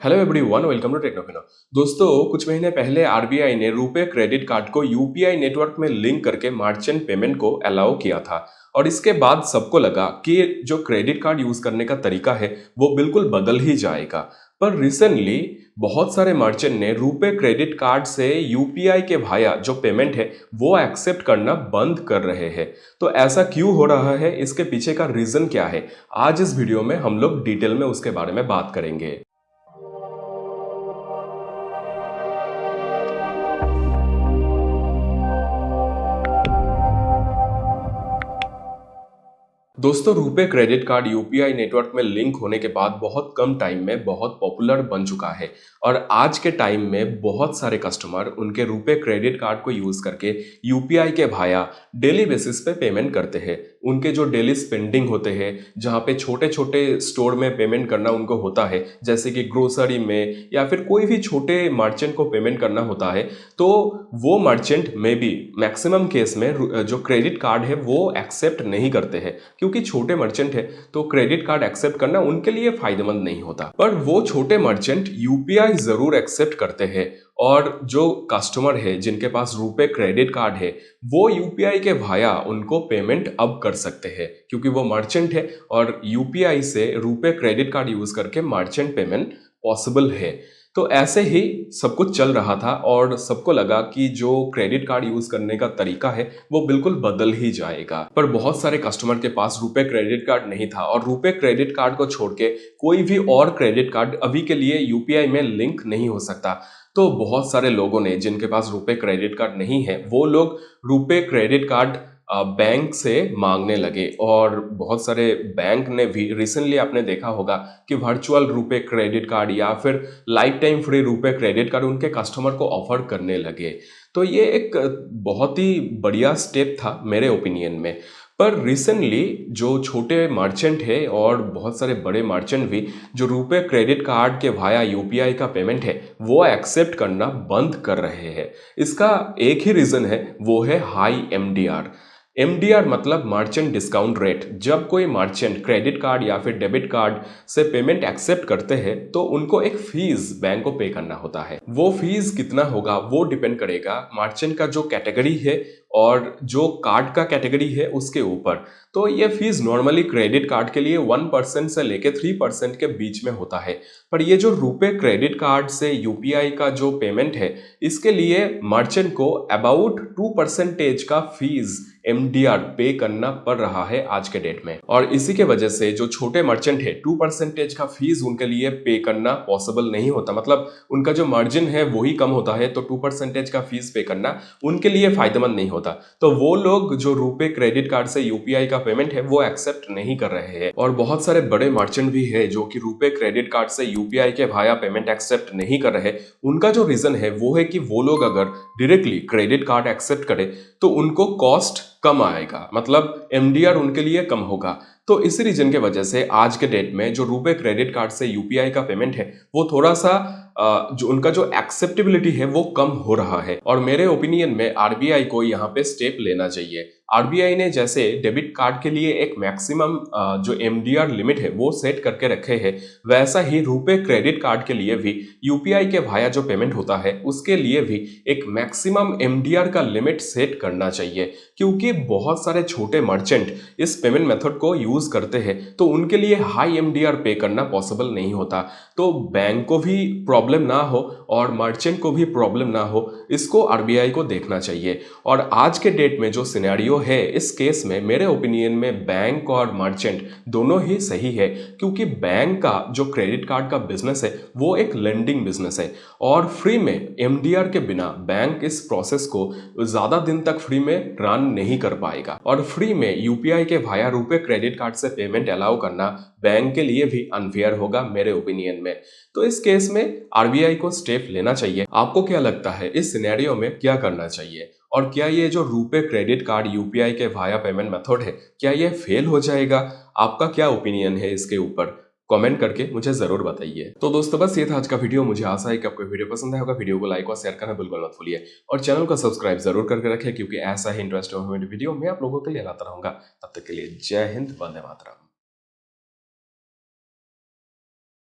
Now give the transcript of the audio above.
Hello everyone, welcome to Technofino. दोस्तों, कुछ महीने पहले आरबीआई ने रुपे क्रेडिट कार्ड को यूपीआई नेटवर्क में लिंक करके मर्चेंट पेमेंट को अलाउ किया था। और इसके बाद सबको लगा कि जो क्रेडिट कार्ड यूज करने का तरीका है वो बिल्कुल बदल ही जाएगा। पर रिसेंटली बहुत सारे मर्चेंट ने रुपे क्रेडिट कार्ड से यूपीआई के भाया जो पेमेंट है वो एक्सेप्ट करना बंद कर रहे हैं। तो ऐसा क्यों हो रहा है, इसके पीछे का रीजन क्या है, आज इस वीडियो में हम लोग डिटेल में उसके बारे में बात करेंगे। दोस्तों, RuPay credit card UPI network में लिंक होने के बाद बहुत कम टाइम में बहुत पॉपुलर बन चुका है। और आज के टाइम में बहुत सारे कस्टमर उनके रुपे क्रेडिट कार्ड को यूज करके यूपीआई के भाया डेली बेसिस पे पेमेंट करते हैं। उनके जो डेली स्पेंडिंग होते हैं, जहाँ पे छोटे छोटे स्टोर में पेमेंट करना उनको होता है, जैसे कि ग्रोसरी में या फिर कोई भी छोटे मर्चेंट को पेमेंट करना होता है, तो वो मर्चेंट में भी मैक्सिमम केस में जो क्रेडिट कार्ड है वो एक्सेप्ट नहीं करते हैं। क्योंकि छोटे मर्चेंट है तो क्रेडिट कार्ड एक्सेप्ट करना उनके लिए फायदेमंद नहीं होता। पर वो छोटे मर्चेंट यूपीआई जरूर एक्सेप्ट करते हैं। और जो कस्टमर है जिनके पास रुपे क्रेडिट कार्ड है वो यूपीआई के भाया उनको पेमेंट अब कर सकते हैं, क्योंकि वो मर्चेंट है और यूपीआई से रुपे क्रेडिट कार्ड यूज करके मर्चेंट पेमेंट पॉसिबल है। तो ऐसे ही सब कुछ चल रहा था और सबको लगा कि जो क्रेडिट कार्ड यूज करने का तरीका है वो बिल्कुल बदल ही जाएगा। पर बहुत सारे कस्टमर के पास रुपे क्रेडिट कार्ड नहीं था और रुपे क्रेडिट कार्ड को छोड़ के कोई भी और क्रेडिट कार्ड अभी के लिए यूपीआई में लिंक नहीं हो सकता। तो बहुत सारे लोगों ने जिनके पास रुपे क्रेडिट कार्ड नहीं है वो लोग रुपे क्रेडिट कार्ड बैंक से मांगने लगे। और बहुत सारे बैंक ने भी रिसेंटली आपने देखा होगा कि वर्चुअल रुपे क्रेडिट कार्ड या फिर life time free RuPay credit card उनके कस्टमर को ऑफर करने लगे। तो ये एक बहुत ही बढ़िया स्टेप था मेरे ओपिनियन में। पर रिसेंटली जो छोटे मर्चेंट है और बहुत सारे बड़े मर्चेंट भी जो रुपे क्रेडिट कार्ड के भाया यूपीआई का पेमेंट है वो एक्सेप्ट करना बंद कर रहे हैं। इसका एक ही रीजन है, वो है हाई एमडीआर। एमडीआर मतलब मर्चेंट डिस्काउंट रेट। जब कोई मर्चेंट क्रेडिट कार्ड या फिर डेबिट कार्ड से पेमेंट एक्सेप्ट करते हैं तो उनको एक फीस बैंक को पे करना होता है। वो फीस कितना होगा वो डिपेंड करेगा मर्चेंट का जो कैटेगरी है और जो कार्ड का कैटेगरी है उसके ऊपर। तो ये फीस नॉर्मली क्रेडिट कार्ड के लिए 1% से लेके 3% के बीच में होता है। पर ये जो रुपे क्रेडिट कार्ड से यूपीआई का जो पेमेंट है इसके लिए मर्चेंट को अबाउट 2% का फीस एमडीआर पे करना पड़ रहा है आज के डेट में। और इसी के वजह से जो छोटे मर्चेंट है 2% का फीस उनके लिए पे करना पॉसिबल नहीं होता। मतलब उनका जो मार्जिन है वही कम होता है, तो 2% का फीस पे करना उनके लिए फायदेमंद नहीं होता। तो वो लोग जो रुपे क्रेडिट कार्ड से यूपीआई का पेमेंट है वो एक्सेप्ट नहीं कर रहे हैं। और बहुत सारे बड़े मर्चेंट भी है जो कि रुपे क्रेडिट कार्ड से यूपीआई के भाया पेमेंट एक्सेप्ट नहीं कर रहे। उनका जो रीजन है वो है कि वो लोग अगर डायरेक्टली क्रेडिट कार्ड एक्सेप्ट करे तो उनको कॉस्ट कम आएगा, मतलब एमडीआर उनके लिए कम होगा। तो इसी रीजन के वजह से आज के डेट में जो रुपे क्रेडिट कार्ड से यूपीआई का पेमेंट है वो थोड़ा सा जो उनका जो एक्सेप्टेबिलिटी है वो कम हो रहा है। और मेरे ओपिनियन में आरबीआई को यहाँ पे स्टेप लेना चाहिए। आरबीआई ने जैसे डेबिट कार्ड के लिए एक मैक्सिमम जो एमडीआर लिमिट है वो सेट करके रखे हैं, वैसा ही रुपे क्रेडिट कार्ड के लिए भी यूपीआई के भाया जो पेमेंट होता है उसके लिए भी एक मैक्सिमम एमडीआर का लिमिट सेट करना चाहिए। क्योंकि बहुत सारे छोटे मर्चेंट इस पेमेंट मेथड को यूज करते हैं तो उनके लिए हाई एमडीआर पे करना पॉसिबल नहीं होता। तो बैंक को भी प्रॉब्लम ना हो और मर्चेंट को भी प्रॉब्लम ना हो, इसको आरबीआई को देखना चाहिए। और आज के डेट में जो सिनेरियो है इस केस में मेरे ओपिनियन में बैंक और मर्चेंट दोनों ही सही है। क्योंकि बैंक का जो क्रेडिट कार्ड का बिजनेस है वो एक लेंडिंग बिजनेस है और फ्री में एमडीआर के बिना बैंक इस प्रोसेस को ज्यादा दिन तक फ्री में रन नहीं कर पाएगा। और फ्री में यूपीआई के भाया रुपे क्रेडिट कार्ड से पेमेंट अलाउ करना बैंक के लिए भी अनफेयर होगा मेरे ओपिनियन में। तो इस केस में आरबीआई को स्टेप लेना चाहिए। आपको क्या लगता है इस सिनेरियो में क्या करना चाहिए? और क्या ये जो रुपे क्रेडिट कार्ड यूपीआई के वाया पेमेंट मेथड है क्या ये फेल हो जाएगा? आपका क्या ओपिनियन है इसके ऊपर? कमेंट करके मुझे जरूर बताइए। तो दोस्तों, बस ये था आज का वीडियो। मुझे आशा है कि आपको वीडियो पसंद आया होगा। वीडियो को लाइक और शेयर करना बिल्कुल मत भूलिए और चैनल को सब्सक्राइब जरूर करके रखें, क्योंकि ऐसा ही इंटरेस्टिंग वीडियो मैं आप लोगों के लिए लाता रहूंगा। तब तक के लिए जय हिंद, वंदे मातरम।